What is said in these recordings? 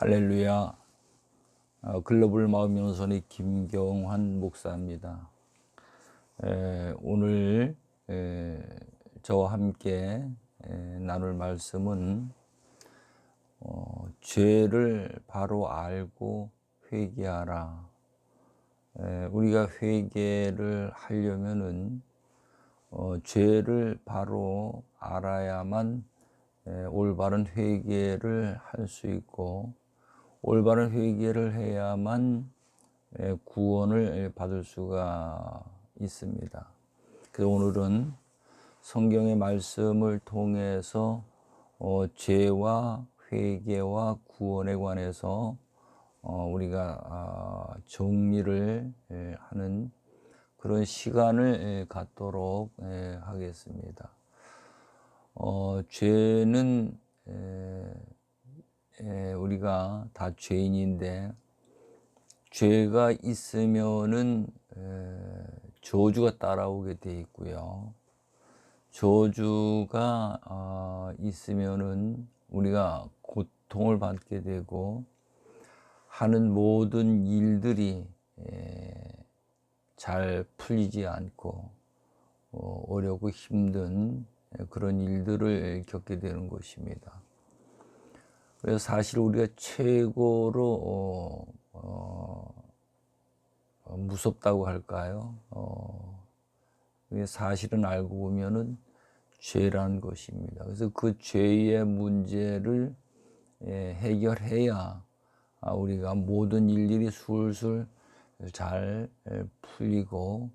할렐루야. 글로벌 마음연선의 김경환 목사입니다. 오늘 저와 함께 나눌 말씀은 죄를 바로 알고 회개하라. 우리가 회개를 하려면은 죄를 바로 알아야만 올바른 회개를 할 수 있고, 올바른 회개를 해야만 구원을 받을 수가 있습니다. 그래서 오늘은 성경의 말씀을 통해서 죄와 회개와 구원에 관해서 우리가 정리를 하는 그런 시간을 갖도록 하겠습니다. 죄는 우리가 다 죄인인데, 죄가 있으면은 저주가 따라오게 돼 있고요. 저주가 있으면은 우리가 고통을 받게 되고, 하는 모든 일들이 잘 풀리지 않고 어렵고 힘든 그런 일들을 겪게 되는 것입니다. 그래서 사실 우리가 최고로 무섭다고 할까요? 사실은 알고 보면은 죄라는 것입니다. 그래서 그 죄의 문제를 해결해야 우리가 모든 일들이 술술 잘 풀리고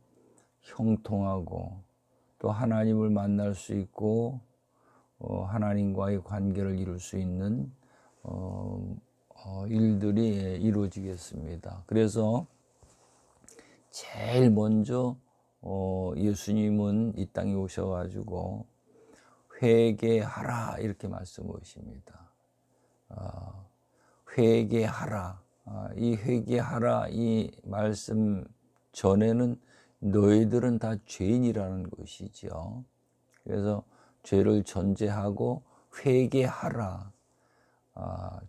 형통하고, 또 하나님을 만날 수 있고 하나님과의 관계를 이룰 수 있는 일들이 이루어지겠습니다. 그래서 제일 먼저 예수님은 이 땅에 오셔가지고 회개하라 이렇게 말씀하십니다. 회개하라. 이 회개하라 이 말씀 전에는 너희들은 다 죄인이라는 것이죠. 그래서 죄를 전제하고 회개하라.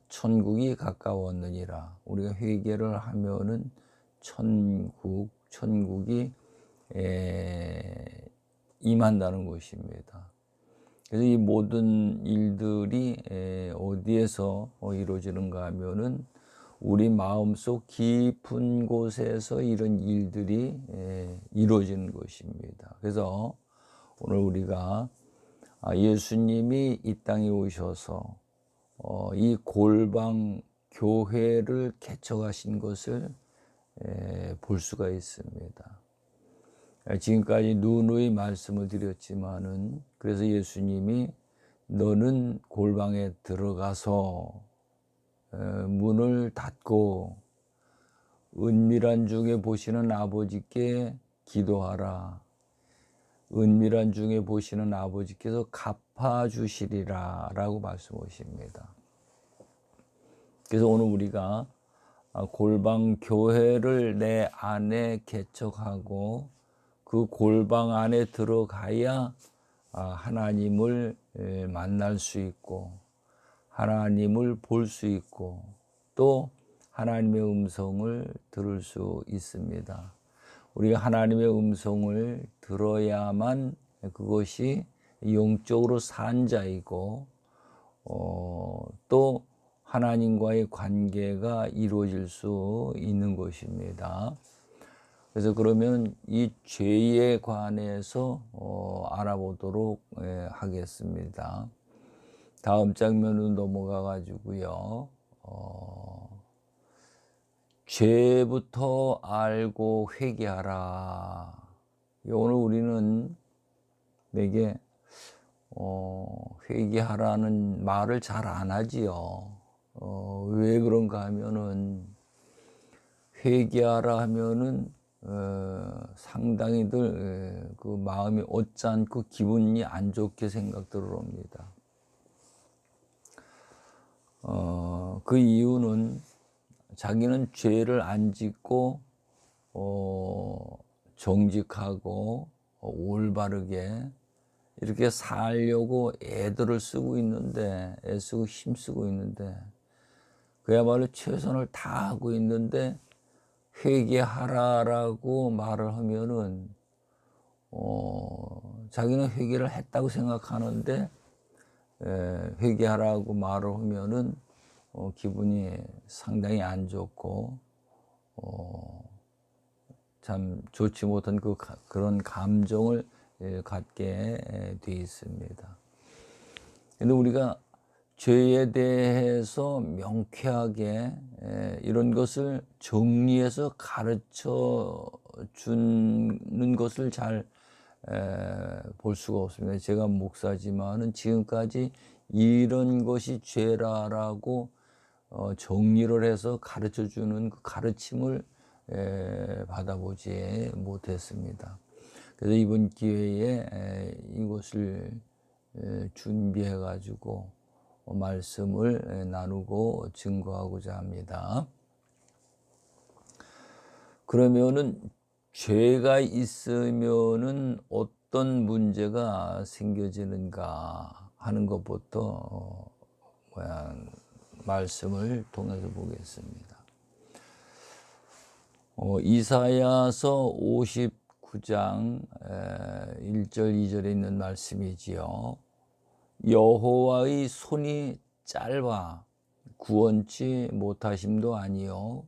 천국이 가까웠느니라. 우리가 회개를 하면은 천국이 임한다는 것입니다. 그래서 이 모든 일들이 어디에서 이루어지는가 하면은 우리 마음속 깊은 곳에서 이런 일들이 이루어지는 것입니다. 그래서 오늘 우리가 예수님이 이 땅에 오셔서 이 골방 교회를 개척하신 것을 볼 수가 있습니다. 지금까지 누누이 말씀을 드렸지만은, 그래서 예수님이 너는 골방에 들어가서 문을 닫고 은밀한 중에 보시는 아버지께 기도하라. 은밀한 중에 보시는 아버지께서 갚아주시리라 라고 말씀하십니다. 그래서 오늘 우리가 골방 교회를 내 안에 개척하고 그 골방 안에 들어가야 하나님을 만날 수 있고 하나님을 볼 수 있고 또 하나님의 음성을 들을 수 있습니다. 우리가 하나님의 음성을 들어야만 그것이 영적으로 산 자이고 또 하나님과의 관계가 이루어질 수 있는 것입니다. 그래서 그러면 이 죄에 관해서 알아보도록 하겠습니다. 다음 장면으로 넘어가 가지고요. 죄부터 알고 회개하라. 오늘 우리는 내게 회개하라는 말을 잘 안 하지요. 왜 그런가 하면은 회개하라 하면은 상당히들 그 마음이 어찌않고 기분이 안 좋게 생각들을 합니다. 그 이유는 자기는 죄를 안 짓고 정직하고 올바르게 이렇게 살려고 애쓰고 힘쓰고 있는데 그야말로 최선을 다하고 있는데 회개하라라고 말을 하면은 자기는 회개를 했다고 생각하는데 회개하라고 말을 하면은 기분이 상당히 안 좋고 참 좋지 못한 그런 감정을 갖게 돼 있습니다. 근데 우리가 죄에 대해서 명쾌하게 이런 것을 정리해서 가르쳐 주는 것을 잘 볼 수가 없습니다. 제가 목사지만은 지금까지 이런 것이 죄라라고 정리를 해서 가르쳐 주는 그 가르침을 받아보지 못했습니다. 그래서 이번 기회에 이것을 준비해 가지고 말씀을 나누고 증거하고자 합니다. 그러면은 죄가 있으면은 어떤 문제가 생겨지는가 하는 것부터 말씀을 통해서 보겠습니다. 이사야서 59장 1절 2절에 있는 말씀이지요. 여호와의 손이 짧아 구원치 못하심도 아니요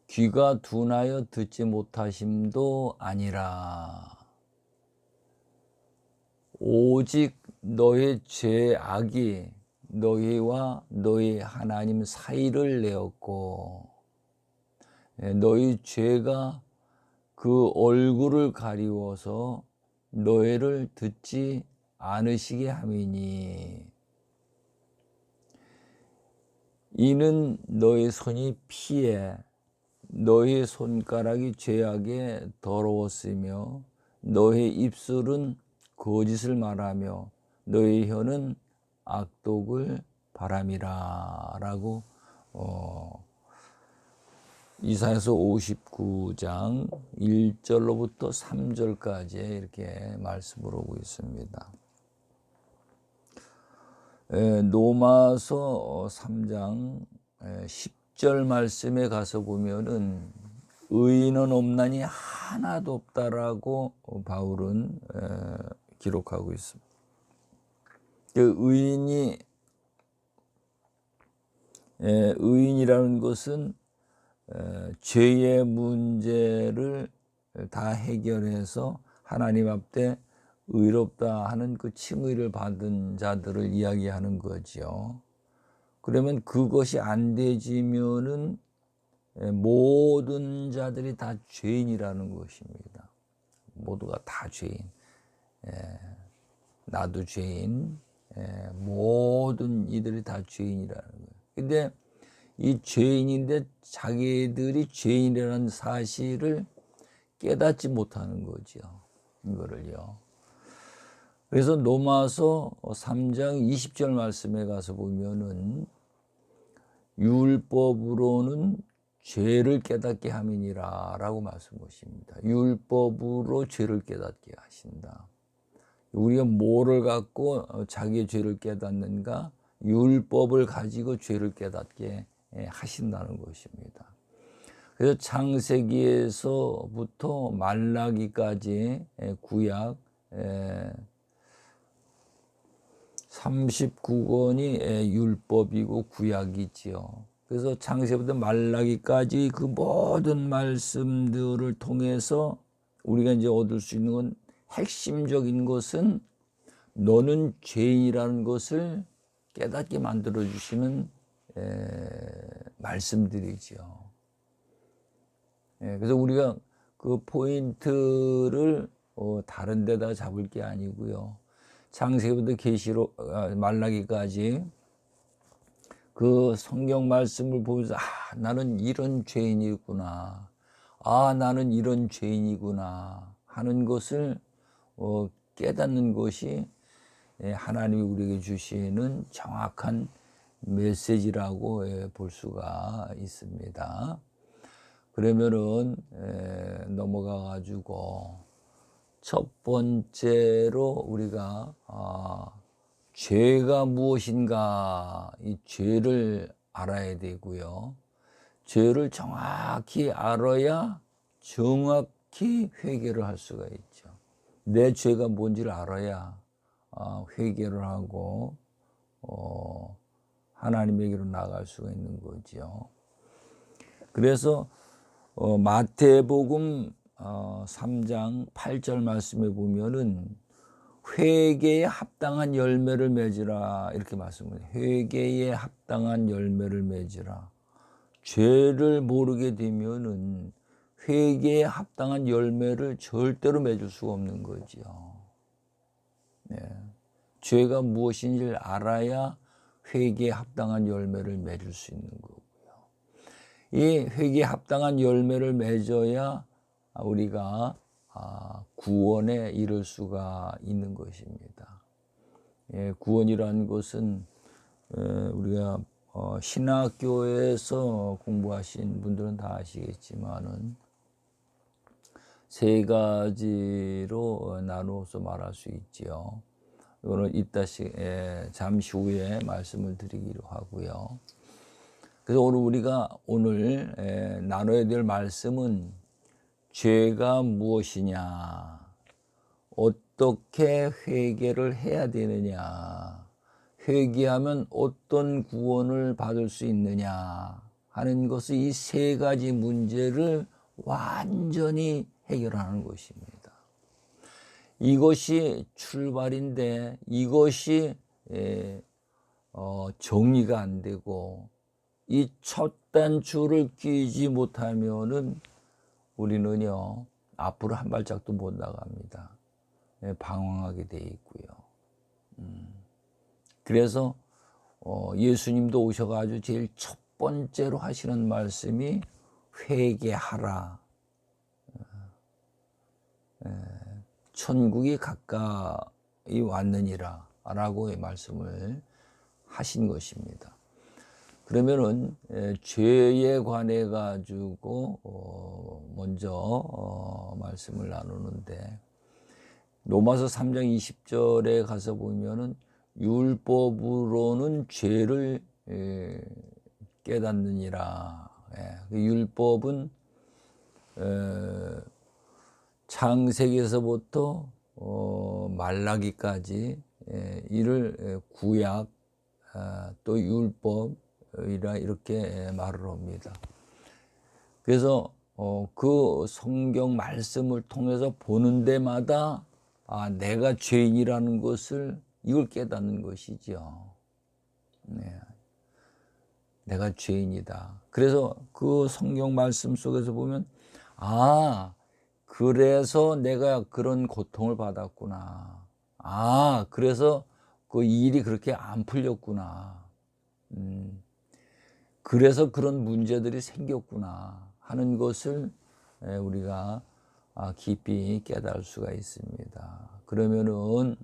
귀가 둔하여 듣지 못하심도 아니라 오직 너의 죄악이 너희와 너희 하나님 사이를 내었고 너희 죄가 그 얼굴을 가리워서 너희를 듣지 않으시게 함이니 이는 너희 손이 피해 너희 손가락이 죄악에 더러웠으며 너희 입술은 거짓을 말하며 너희 혀는 악독을 바람이라 라고 이사야서 59장 1절로부터 3절까지 이렇게 말씀을 하고 있습니다. 로마서 3장 10절 말씀에 가서 보면은 의인은 없나니 하나도 없다라고 바울은 기록하고 있습니다. 그 의인이라는 것은 죄의 문제를 다 해결해서 하나님 앞에 의롭다 하는 그 칭의를 받은 자들을 이야기하는 거죠. 그러면 그것이 안 되지면은 모든 자들이 다 죄인이라는 것입니다. 모두가 다 죄인. 나도 죄인. 모든 이들이 다 죄인이라는 거예요. 근데 이 죄인인데 자기들이 죄인이라는 사실을 깨닫지 못하는 거죠. 이거를요. 그래서 로마서 3장 20절 말씀에 가서 보면은 율법으로는 죄를 깨닫게 함이니라 라고 말씀하십니다. 율법으로 죄를 깨닫게 하신다. 우리가 뭐를 갖고 자기의 죄를 깨닫는가? 율법을 가지고 죄를 깨닫게 하신다는 것입니다. 그래서 창세기에서부터 말라기까지 구약 39권이 율법이고 구약이지요. 그래서 창세부터 말라기까지 그 모든 말씀들을 통해서 우리가 이제 얻을 수 있는 건 핵심적인 것은 너는 죄인이라는 것을 깨닫게 만들어 주시는 말씀들이지요. 그래서 우리가 그 포인트를 다른 데다 잡을 게 아니고요. 창세기부터 계시록 말라기까지 그 성경 말씀을 보면서 나는 이런 죄인이구나. 나는 이런 죄인이구나 하는 것을 깨닫는 것이 하나님이 우리에게 주시는 정확한 메시지라고 볼 수가 있습니다. 그러면은 넘어가 가지고 첫 번째로 우리가 죄가 무엇인가 이 죄를 알아야 되고요. 죄를 정확히 알아야 정확히 회개를 할 수가 있죠. 내 죄가 뭔지를 알아야 회개를 하고 하나님에게로 나아갈 수가 있는 거죠. 그래서 마태복음 3장 8절 말씀에 보면은 회개에 합당한 열매를 맺으라 이렇게 말씀을 해요. 회개에 합당한 열매를 맺으라. 죄를 모르게 되면은 회개에 합당한 열매를 절대로 맺을 수가 없는 거죠. 네. 죄가 무엇인지를 알아야 회개에 합당한 열매를 맺을 수 있는 거고요. 이 회개에 합당한 열매를 맺어야 우리가 구원에 이를 수가 있는 것입니다. 구원이라는 것은 우리가 신학교에서 공부하신 분들은 다 아시겠지만은 세 가지로 나누어서 말할 수 있지요. 이거는 잠시 후에 말씀을 드리기로 하고요. 그래서 우리가 오늘 나눠야 될 말씀은 죄가 무엇이냐, 어떻게 회개를 해야 되느냐, 회개하면 어떤 구원을 받을 수 있느냐 하는 것을 이 세 가지 문제를 완전히 해결하는 것입니다. 이것이 출발인데 이것이 정리가 안 되고 이 첫 단추를 끼지 못하면은 우리는요 앞으로 한 발짝도 못 나갑니다. 방황하게 돼 있고요. 그래서 예수님도 오셔가지고 제일 첫 번째로 하시는 말씀이 회개하라. 천국이 가까이 왔느니라 라고 말씀을 하신 것입니다. 그러면은 죄에 관해 가지고 먼저 말씀을 나누는데 로마서 3장 20절에 가서 보면은 율법으로는 죄를 깨닫느니라. 그 율법은 창세기에서부터 말라기까지 이를 구약 또 율법이라 이렇게 말을 합니다. 그래서 그 성경 말씀을 통해서 보는 데마다 내가 죄인이라는 것을 이걸 깨닫는 것이죠. 네. 내가 죄인이다. 그래서 그 성경 말씀 속에서 보면 그래서 내가 그런 고통을 받았구나. 그래서 그 일이 그렇게 안 풀렸구나. 그래서 그런 문제들이 생겼구나 하는 것을 우리가 깊이 깨달을 수가 있습니다. 그러면은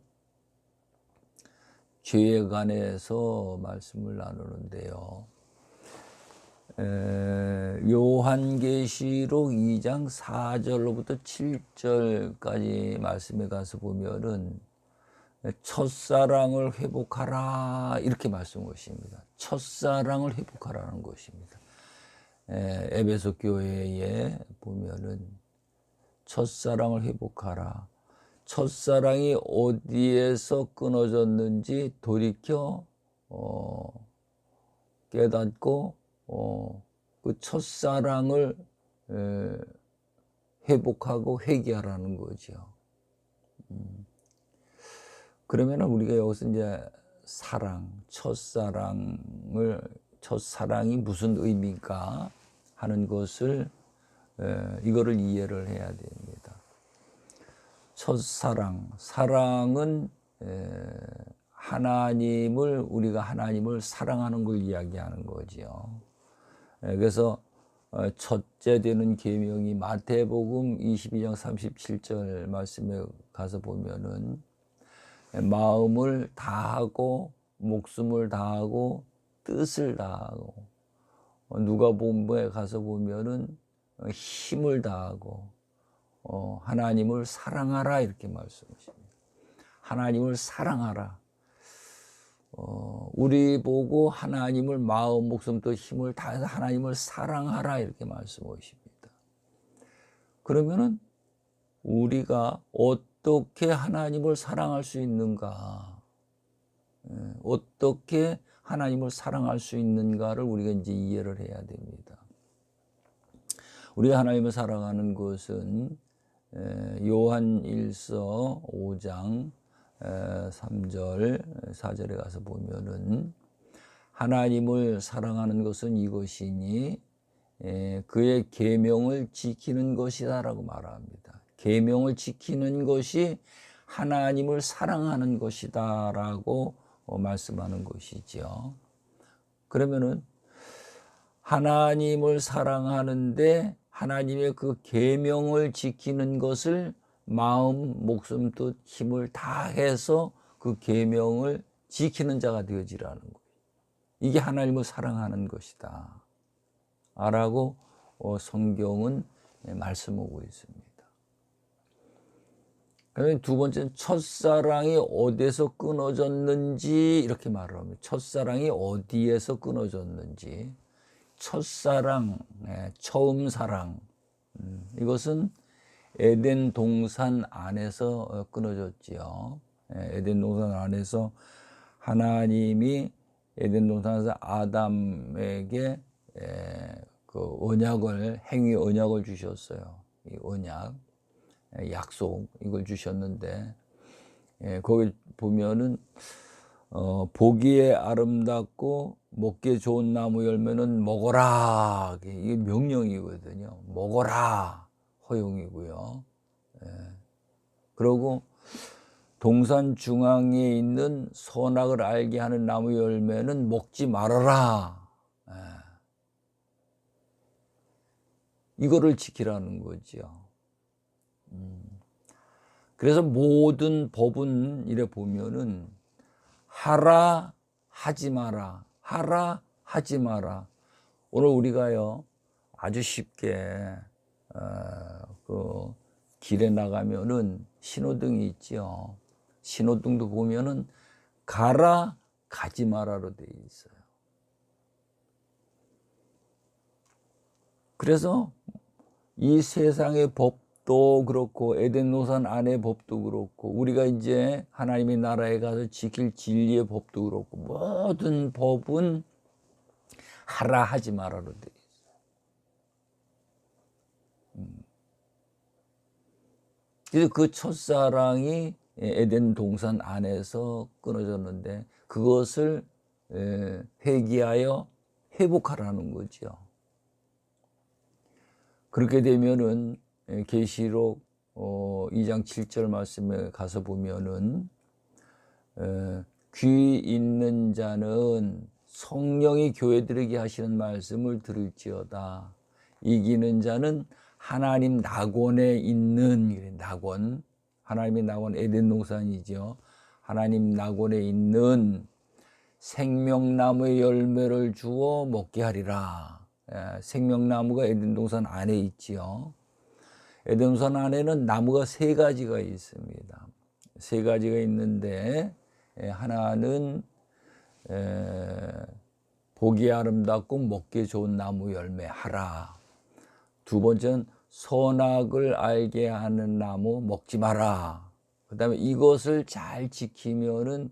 죄에 관해서 말씀을 나누는데요. 요한계시록 2장 4절로부터 7절까지 말씀에 가서 보면은 첫사랑을 회복하라 이렇게 말씀하십니다. 첫사랑을 회복하라는 것입니다. 에베소 교회에 보면은 첫사랑을 회복하라. 첫사랑이 어디에서 끊어졌는지 돌이켜 깨닫고 그 첫사랑을 회복하고 회개하라는 거죠. 그러면 우리가 여기서 이제 첫사랑이 무슨 의미인가 하는 것을 이거를 이해를 해야 됩니다. 사랑은 우리가 하나님을 사랑하는 걸 이야기하는 거지요. 그래서 첫째 되는 계명이 마태복음 22장 37절 말씀에 가서 보면은 마음을 다하고 목숨을 다하고 뜻을 다하고 누가복음에 가서 보면은 힘을 다하고 하나님을 사랑하라 이렇게 말씀하십니다. 하나님을 사랑하라. 우리 보고 하나님을 마음, 목숨, 또 힘을 다해서 하나님을 사랑하라 이렇게 말씀하십니다. 그러면은 우리가 어떻게 하나님을 사랑할 수 있는가? 어떻게 하나님을 사랑할 수 있는가를 우리가 이제 이해를 해야 됩니다. 우리가 하나님을 사랑하는 것은 요한일서 5장 3절 4절에 가서 보면은 하나님을 사랑하는 것은 이것이니 그의 계명을 지키는 것이다라고 말합니다. 계명을 지키는 것이 하나님을 사랑하는 것이다라고 말씀하는 것이죠. 그러면은 하나님을 사랑하는데 하나님의 그 계명을 지키는 것을 마음, 목숨, 뜻, 힘을 다해서 그 계명을 지키는 자가 되어지라는 거예요. 이게 하나님을 사랑하는 것이다 라고 성경은 말씀하고 있습니다. 그러면 두 번째는 첫사랑이 어디에서 끊어졌는지 이렇게 말을 합니다. 첫사랑이 어디에서 끊어졌는지. 첫사랑, 처음 사랑, 이것은 에덴 동산 안에서 끊어졌지요. 에덴 동산 안에서 하나님이 에덴 동산에서 아담에게 그 언약을, 행위 언약을 주셨어요. 이 언약, 약속 이걸 주셨는데 거기 보면은 보기에 아름답고 먹기에 좋은 나무 열매는 먹어라. 이게 명령이거든요. 먹어라. 허용이고요. 그리고 동산 중앙에 있는 선악을 알게 하는 나무 열매는 먹지 말아라. 이거를 지키라는 거죠. 그래서 모든 법은 이래 보면은 하라, 하지 마라. 하라, 하지 마라. 오늘 우리가요 아주 쉽게 그 길에 나가면은 신호등이 있죠. 신호등도 보면은 가라, 가지 마라로 되어 있어요. 그래서 이 세상의 법도 그렇고 에덴 동산 안의 법도 그렇고 우리가 이제 하나님의 나라에 가서 지킬 진리의 법도 그렇고 모든 법은 하라 하지 마라로 되어 있어요. 그래서 그 첫사랑이 에덴 동산 안에서 끊어졌는데 그것을 회개하여 회복하라는 거죠. 그렇게 되면은 계시록 2장 7절 말씀에 가서 보면은 귀 있는 자는 성령이 교회들에게 하시는 말씀을 들을지어다. 이기는 자는 하나님 낙원에 있는 낙원, 하나님의 낙원 에덴 동산이죠. 하나님 낙원에 있는 생명나무의 열매를 주어 먹게 하리라. 생명나무가 에덴 동산 안에 있지요. 에덴 동산 안에는 나무가 세 가지가 있습니다. 세 가지가 있는데 하나는 보기 아름답고 먹기 좋은 나무 열매 하라. 두 번째는 선악을 알게 하는 나무 먹지 마라. 그 다음에 이것을 잘 지키면은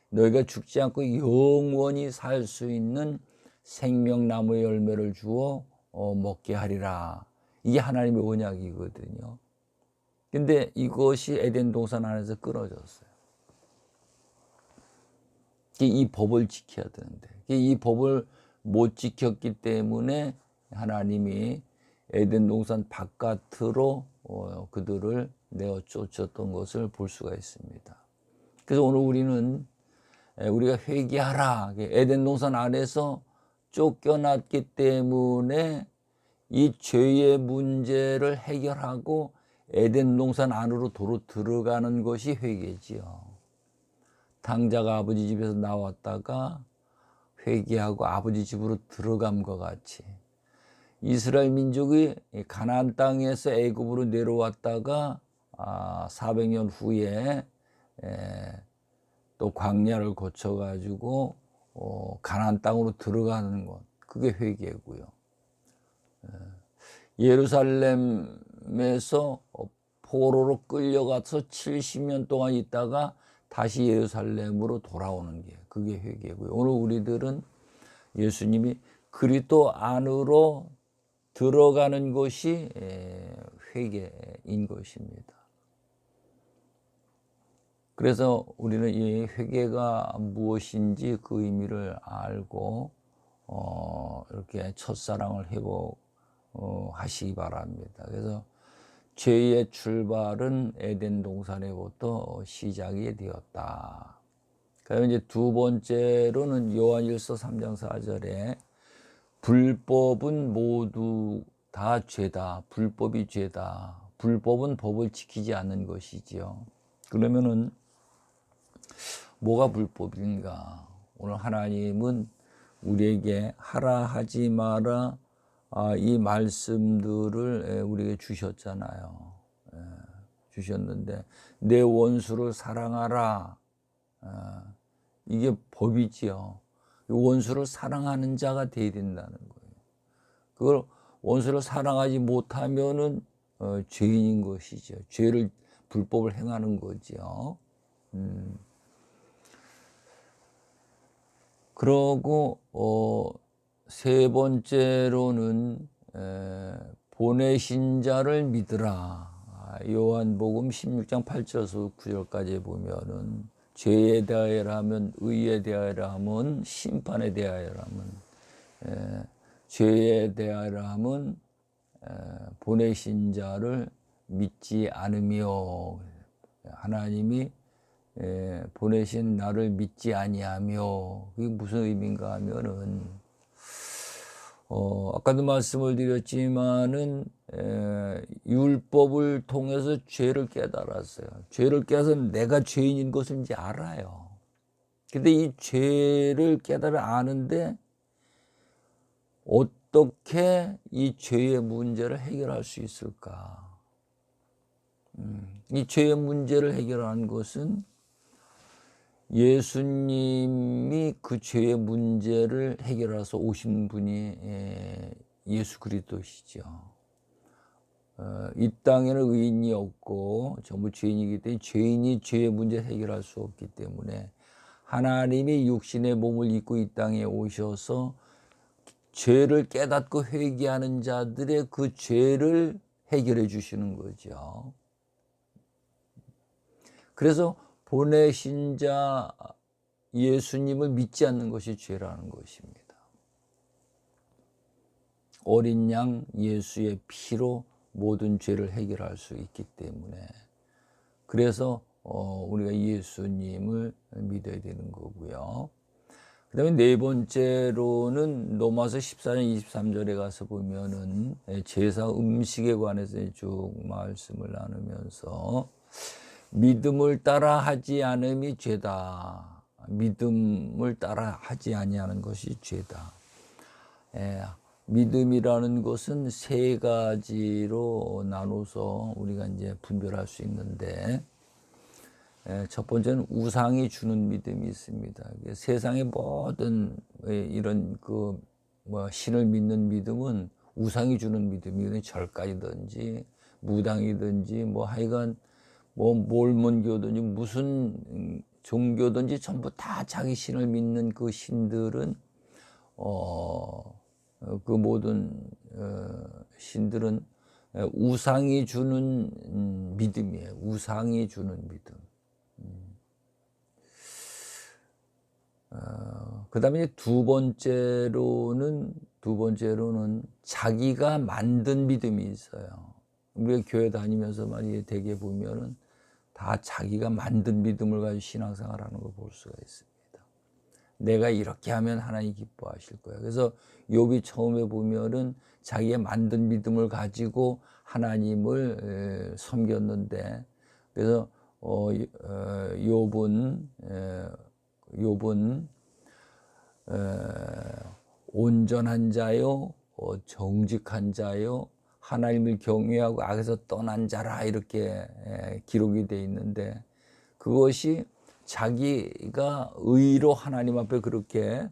너희가 죽지 않고 영원히 살 수 있는 생명나무의 열매를 주어 먹게 하리라. 이게 하나님의 언약이거든요. 근데 이것이 에덴 동산 안에서 끊어졌어요. 이 법을 지켜야 되는데 이 법을 못 지켰기 때문에 하나님이 에덴 동산 바깥으로 그들을 내어 쫓았던 것을 볼 수가 있습니다. 그래서 오늘 우리가 회개하라. 에덴 동산 안에서 쫓겨났기 때문에 이 죄의 문제를 해결하고 에덴 동산 안으로 도로 들어가는 것이 회개지요. 당자가 아버지 집에서 나왔다가 회개하고 아버지 집으로 들어감과 같이 이스라엘 민족이 가나안 땅에서 애굽으로 내려왔다가 400년 후에 또 광야를 거쳐가지고 가나안 땅으로 들어가는 것, 그게 회개고요. 예루살렘에서 포로로 끌려가서 70년 동안 있다가 다시 예루살렘으로 돌아오는 게, 그게 회개고요. 오늘 우리들은 예수님이 그리스도 안으로 들어가는 것이 회개인 것입니다. 그래서 우리는 이 회개가 무엇인지 그 의미를 알고 이렇게 첫사랑을 회복하시기 바랍니다. 그래서 죄의 출발은 에덴 동산에부터 시작이 되었다. 그다음에 이제 두 번째로는 요한일서 3장 4절에 불법은 모두 다 죄다. 불법이 죄다. 불법은 법을 지키지 않는 것이지요. 그러면은 뭐가 불법인가? 오늘 하나님은 우리에게 하라 하지 마라 이 말씀들을 우리에게 주셨잖아요. 주셨는데 내 원수를 사랑하라. 이게 법이지요. 원수를 사랑하는 자가 되어야 된다는 거예요. 그걸 원수를 사랑하지 못하면은 죄인인 것이죠. 죄를 불법을 행하는 거죠. 그러고 세 번째로는 보내신 자를 믿으라. 요한복음 16장 8절에서 9절까지 보면은 죄에 대하여라 하면, 의에 대하여라 하면, 심판에 대하여라 하면, 죄에 대하여라 하면 보내신 자를 믿지 않으며, 하나님이 보내신 나를 믿지 아니하며, 그게 무슨 의미인가 하면은 아까도 말씀을 드렸지만은 율법을 통해서 죄를 깨달았어요. 죄를 깨서 내가 죄인인 것을 이제 알아요. 근데 이 죄를 깨달아 아는데 어떻게 이 죄의 문제를 해결할 수 있을까? 이 죄의 문제를 해결하는 것은 예수님이 그 죄의 문제를 해결해서 오신 분이 예수 그리스도시죠. 이 땅에는 의인이 없고 전부 죄인이기 때문에 죄인이 죄의 문제를 해결할 수 없기 때문에 하나님이 육신의 몸을 입고 이 땅에 오셔서 죄를 깨닫고 회개하는 자들의 그 죄를 해결해 주시는 거죠. 그래서 보내신 자 예수님을 믿지 않는 것이 죄라는 것입니다. 어린 양 예수의 피로 모든 죄를 해결할 수 있기 때문에, 그래서 우리가 예수님을 믿어야 되는 거고요. 그 다음에 네 번째로는 로마서 14장 23절에 가서 보면은 제사 음식에 관해서 쭉 말씀을 나누면서 믿음을 따라 하지 않음이 죄다. 믿음을 따라 하지 아니하는 것이 죄다. 믿음이라는 것은 세 가지로 나눠서 우리가 이제 분별할 수 있는데, 첫 번째는 우상이 주는 믿음이 있습니다. 세상의 모든 이런 신을 믿는 믿음은 우상이 주는 믿음이거든요. 절까지든지 무당이든지 하여간 몰몬교든지 무슨 종교든지 전부 다 자기 신을 믿는 그 신들은 그 모든 신들은 우상이 주는 믿음이에요. 우상이 주는 믿음. 그 다음에 두 번째로는 자기가 만든 믿음이 있어요. 우리가 교회 다니면서 말이에요. 대개 보면은 다 자기가 만든 믿음을 가지고 신앙생활 하는 걸 볼 수가 있습니다. 내가 이렇게 하면 하나님 기뻐하실 거야. 그래서 욥이 처음에 보면은 자기가 만든 믿음을 가지고 하나님을 섬겼는데, 그래서 욥은 온전한 자요, 정직한 자요, 하나님을 경외하고 악에서 떠난 자라, 이렇게 기록이 되어 있는데, 그것이 자기가 의로 하나님 앞에 그렇게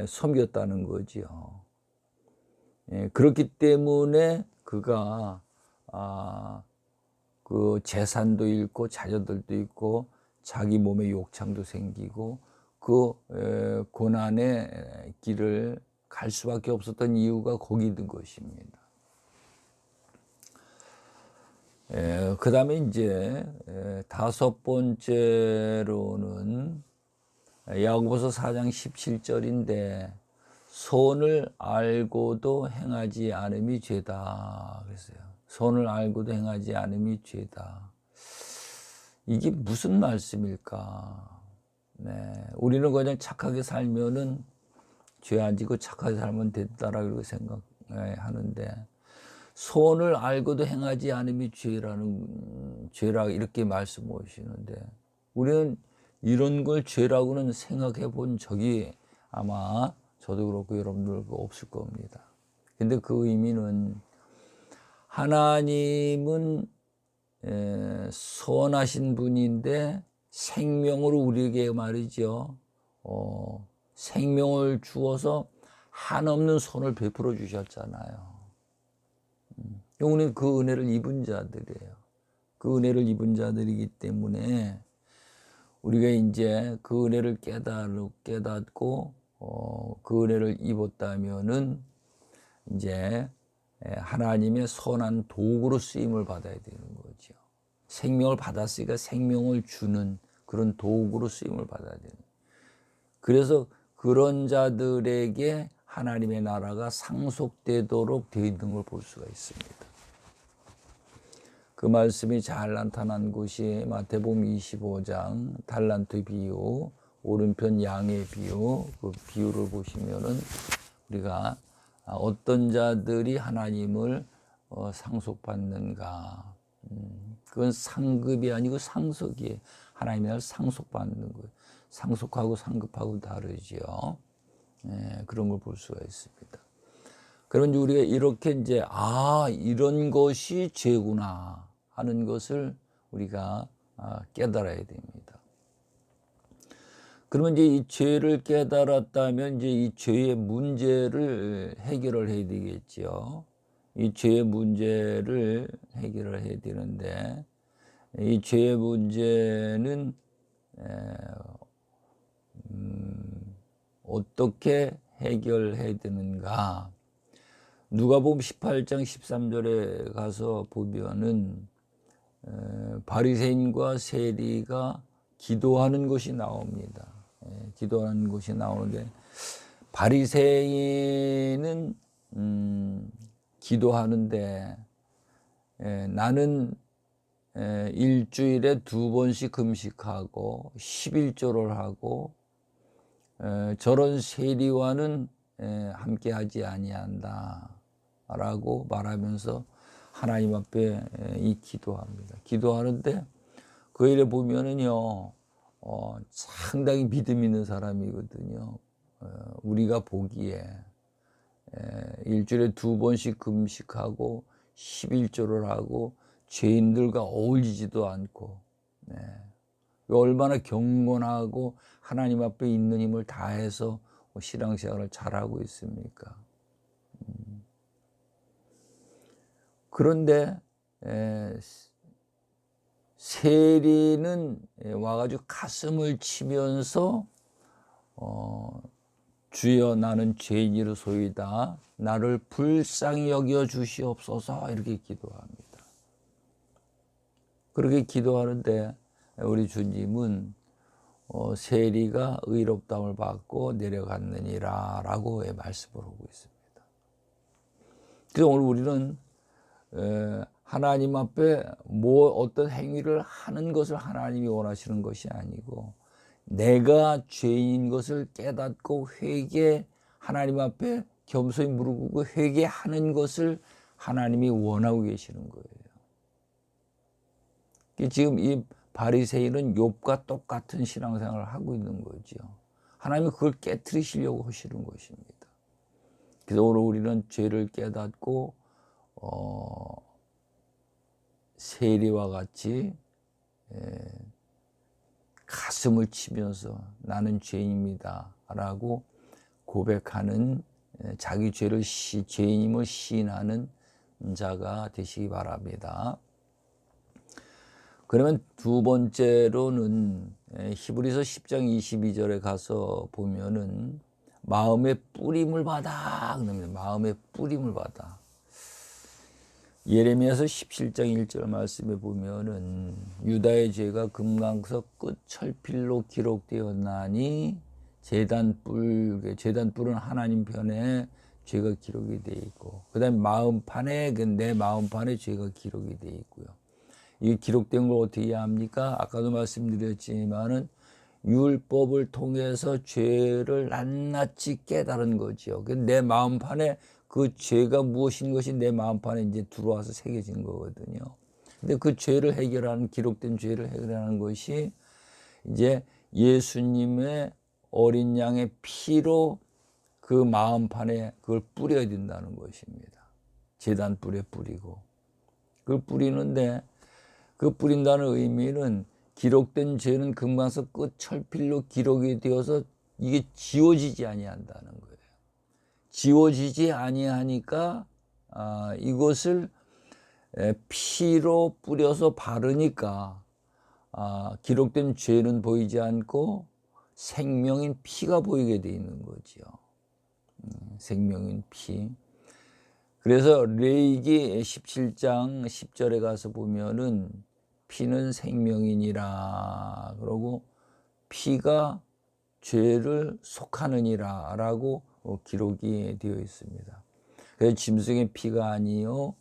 섬겼다는 거지요. 그렇기 때문에 그가 그 재산도 잃고 자녀들도 있고 자기 몸에 욕창도 생기고 그 고난의 길을 갈 수밖에 없었던 이유가 거기 있는 것입니다. 그 다음에 이제 다섯 번째로는 야고보서 4장 17절인데 선을 알고도 행하지 않음이 죄다 그랬어요. 선을 알고도 행하지 않음이 죄다. 이게 무슨 말씀일까? 우리는 그냥 착하게 살면은 죄 안 지고 착하게 살면 됐다라 그렇게 생각하는데 선을 알고도 행하지 않음이 죄라 이렇게 말씀하시는데 우리는 이런 걸 죄라고는 생각해 본 적이 아마 저도 그렇고 여러분들도 없을 겁니다. 근데 그 의미는 하나님은 선하신 분인데 생명으로 우리에게 말이죠. 생명을 주어서 한없는 선을 베풀어 주셨잖아요. 우리는 그 은혜를 입은 자들이에요. 그 은혜를 입은 자들이기 때문에 우리가 이제 그 은혜를 깨닫고 그 은혜를 입었다면은 이제 하나님의 선한 도구로 쓰임을 받아야 되는 거죠. 생명을 받았으니까 생명을 주는 그런 도구로 쓰임을 받아야 되는. 그래서 그런 자들에게 하나님의 나라가 상속되도록 되어 있는 걸 볼 수가 있습니다. 그 말씀이 잘 나타난 곳이 마태복음 25장 달란트 비유, 오른편 양의 비유, 그 비유를 보시면은 우리가 어떤 자들이 하나님을 상속받는가. 그건 상급이 아니고 상속이에요. 하나님의 나라를 상속받는 거예요. 상속하고 상급하고 다르지요. 그런 걸 볼 수가 있습니다. 그러면 우리가 이렇게 이제 이런 것이 죄구나 하는 것을 우리가 깨달아야 됩니다. 그러면 이제 이 죄를 깨달았다면 이제 이 죄의 문제를 해결을 해야 되겠죠. 이 죄의 문제를 해결을 해야 되는데 이 죄의 문제는 어떻게 해결해야 되는가? 누가복음 18장 13절에 가서 보면은 바리새인과 세리가 기도하는 것이 나옵니다. 기도하는 것이 나오는데 바리새인은 기도하는데 나는 일주일에 2번씩 금식하고 11조를 하고 저런 세리와는 함께하지 아니한다 라고 말하면서 하나님 앞에 이 기도합니다. 기도하는데 그 일에 보면은요 상당히 믿음 있는 사람이거든요. 우리가 보기에 일주일에 2번씩 금식하고 11조를 하고 죄인들과 어울리지도 않고 얼마나 경건하고 하나님 앞에 있는 힘을 다해서 신앙생활을 잘하고 있습니까? 그런데 세리는 와가지고 가슴을 치면서 주여 나는 죄인이로소이다. 나를 불쌍히 여겨 주시옵소서 이렇게 기도합니다. 그렇게 기도하는데 우리 주님은 세리가 의롭다함을 받고 내려갔느니라 라고 말씀을 하고 있습니다. 그래서 오늘 우리는 하나님 앞에 어떤 행위를 하는 것을 하나님이 원하시는 것이 아니고 내가 죄인인 것을 깨닫고 하나님 앞에 겸손히 무릎 꿇고 회개하는 것을 하나님이 원하고 계시는 거예요. 지금 이 바리새인은 욥과 똑같은 신앙생활을 하고 있는 거죠. 하나님이 그걸 깨트리시려고 하시는 것입니다. 그래서 오늘 우리는 죄를 깨닫고 세리와 같이 가슴을 치면서 나는 죄인입니다 라고 고백하는, 자기 죄인임을 시인하는 자가 되시기 바랍니다. 그러면 두 번째로는 히브리서 10장 22절에 가서 보면은 마음의 뿌림을 받아 그럽니다. 마음의 뿌림을 받아. 예레미야서 17장 1절 말씀에 보면은 유다의 죄가 금강석 끝 철필로 기록되었나니 제단뿔은 하나님 편에 죄가 기록이 되어 있고, 그다음에 마음판에, 내 마음판에 죄가 기록이 되어 있고요. 이게 기록된 걸 어떻게 해야 합니까? 아까도 말씀드렸지만은 율법을 통해서 죄를 낱낱이 깨달은 거죠. 내 마음판에 그 죄가 무엇인 것이 내 마음판에 이제 들어와서 새겨진 거거든요. 근데 그 죄를 해결하는, 기록된 죄를 해결하는 것이 이제 예수님의 어린 양의 피로 그 마음판에 그걸 뿌려야 된다는 것입니다. 제단불에 뿌리고, 그걸 뿌리는데, 그 뿌린다는 의미는 기록된 죄는 금강석 끝 철필로 기록이 되어서 이게 지워지지 아니한다는 거예요. 지워지지 아니하니까 이것을 피로 뿌려서 바르니까 기록된 죄는 보이지 않고 생명인 피가 보이게 되어 있는 거죠. 생명인 피. 그래서 레위기 17장 10절에 가서 보면은 피는 생명이니라, 그러고 피가 죄를 속하느니라 라고 기록이 되어 있습니다. 그래서 짐승의 피가 아니요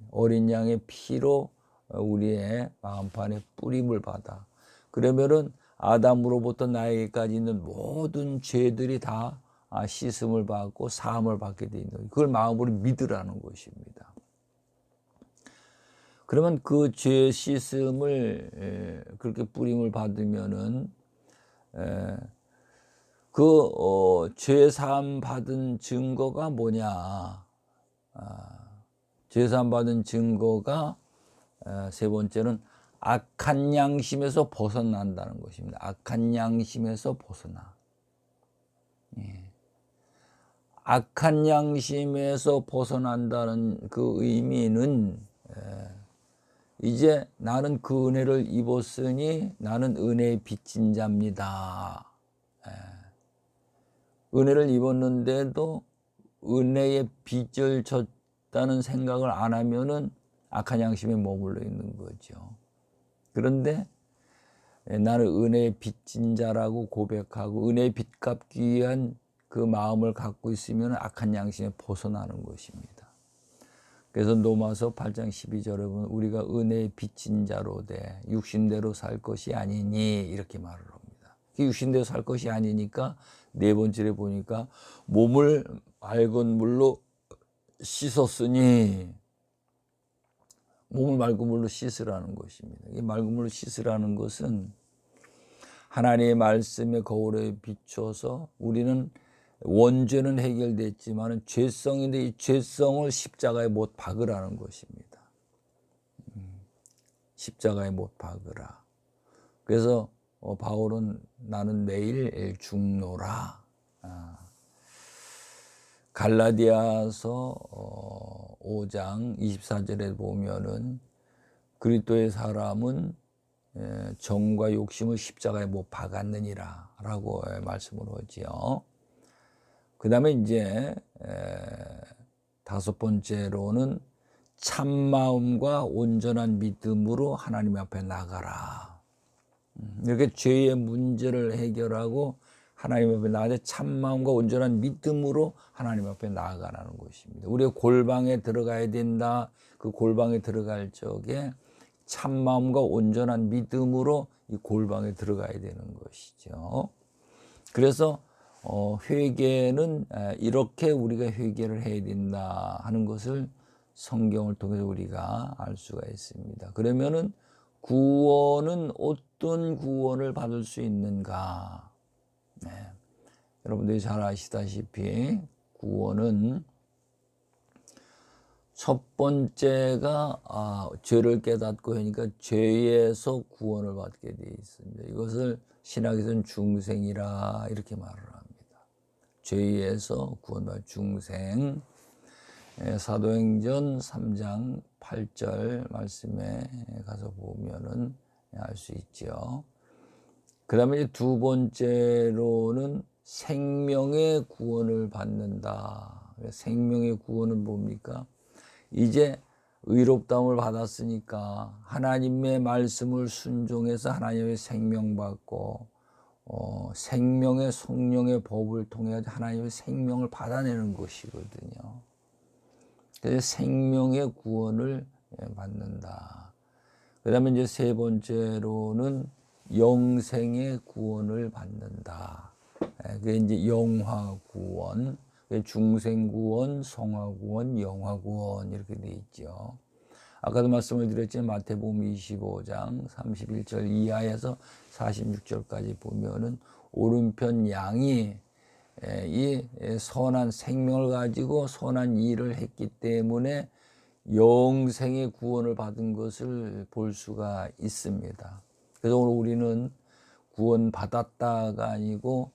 어린 양의 피로 우리의 마음판에 뿌림을 받아. 그러면은 아담으로부터 나에게까지 있는 모든 죄들이 다 씻음을 받고 사함을 받게 되어 있는 거예요. 그걸 마음으로 믿으라는 것입니다. 그러면 그 죄 씻음을 그렇게 뿌림을 받으면은 죄 사함 받은 증거가 뭐냐? 죄 사함 받은 증거가 세 번째는 악한 양심에서 벗어난다는 것입니다. 악한 양심에서 벗어나. 악한 양심에서 벗어난다는 그 의미는 이제 나는 그 은혜를 입었으니 나는 은혜의 빚진 자입니다. 은혜를 입었는데도 은혜의 빚을 졌다는 생각을 안 하면은 악한 양심에 머물러 있는 거죠. 그런데 나는 은혜의 빚진 자라고 고백하고 은혜의 빚 갚기 위한 그 마음을 갖고 있으면 악한 양심에 벗어나는 것입니다. 그래서 로마서 8장 12절에 보면 우리가 은혜의 빚진 자로 돼 육신대로 살 것이 아니니 이렇게 말을 합니다. 육신대로 살 것이 아니니까 네 번째에 보니까 몸을 맑은 물로 씻었으니, 몸을 맑은 물로 씻으라는 것입니다. 이 맑은 물로 씻으라는 것은 하나님의 말씀의 거울에 비춰서 우리는 원죄는 해결됐지만 죄성인데 이 죄성을 십자가에 못 박으라는 것입니다. 십자가에 못 박으라. 그래서 바울은 나는 내일 죽노라. 갈라디아서 5장 24절에 보면은 그리스도의 사람은 정과 욕심을 십자가에 못 박았느니라 라고 말씀을 하지요. 그 다음에 이제 다섯 번째로는 참마음과 온전한 믿음으로 하나님 앞에 나가라. 이렇게 죄의 문제를 해결하고 하나님 앞에 나가서 참마음과 온전한 믿음으로 하나님 앞에 나아가라는 것입니다. 우리가 골방에 들어가야 된다. 그 골방에 들어갈 적에 참마음과 온전한 믿음으로 이 골방에 들어가야 되는 것이죠. 그래서 회개는 이렇게 우리가 회개를 해야 된다 하는 것을 성경을 통해서 우리가 알 수가 있습니다. 그러면은 구원은 어떤 구원을 받을 수 있는가? 네. 여러분들이 잘 아시다시피 구원은 첫 번째가 죄를 깨닫고 하니까 죄에서 구원을 받게 되어 있습니다. 이것을 신학에서는 중생이라 이렇게 말을 합니다. 죄에서 구원받은 중생. 사도행전 3장 8절 말씀에 가서 보면은 알 수 있죠. 그 다음에 두 번째로는 생명의 구원을 받는다. 생명의 구원은 뭡니까? 이제 의롭다움을 받았으니까 하나님의 말씀을 순종해서 하나님의 생명 받고 생명의 성령의 법을 통해 하나님의 생명을 받아내는 것이거든요. 그래서 생명의 구원을 받는다. 그 다음에 이제 세 번째로는 영생의 구원을 받는다. 그게 이제 영화 구원, 중생 구원, 성화 구원, 영화 구원 이렇게 돼 있죠. 아까도 말씀을 드렸지만 마태복음 25장 31절 이하에서 46절까지 보면은 오른편 양이 이 선한 생명을 가지고 선한 일을 했기 때문에 영생의 구원을 받은 것을 볼 수가 있습니다. 그래서 오늘 우리는 구원 받았다가 아니고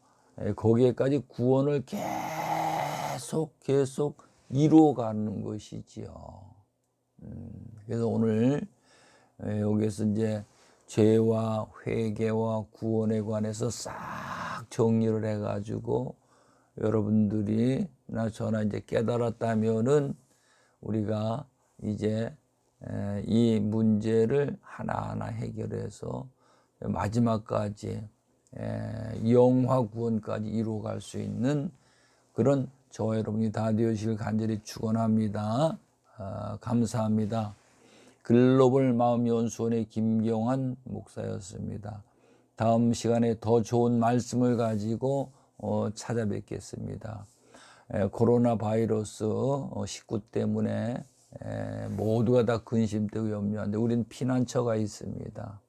거기에까지 구원을 계속 이루어가는 것이지요. 그래서 오늘 여기에서 이제 죄와 회개와 구원에 관해서 싹 정리를 해가지고 여러분들이나 저나 이제 깨달았다면은 우리가 이제 이 문제를 하나하나 해결해서 마지막까지 영화 구원까지 이루어갈 수 있는 그런 저와 여러분이 다 되시길 간절히 축원합니다. 감사합니다. 글로벌 마음연수원의 김경환 목사였습니다. 다음 시간에 더 좋은 말씀을 가지고 찾아뵙겠습니다. 코로나 바이러스 19 때문에 모두가 다 근심되고 염려하는데 우리는 피난처가 있습니다.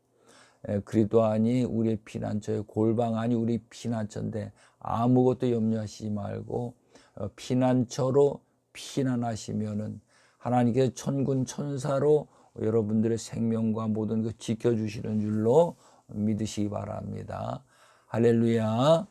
그리스도안이 우리의 피난처예요. 골방안이 우리 피난처인데 아무것도 염려하시지 말고 피난처로 피난하시면은 하나님께 천군 천사로 여러분들의 생명과 모든 것 지켜주시는 줄로 믿으시기 바랍니다. 할렐루야.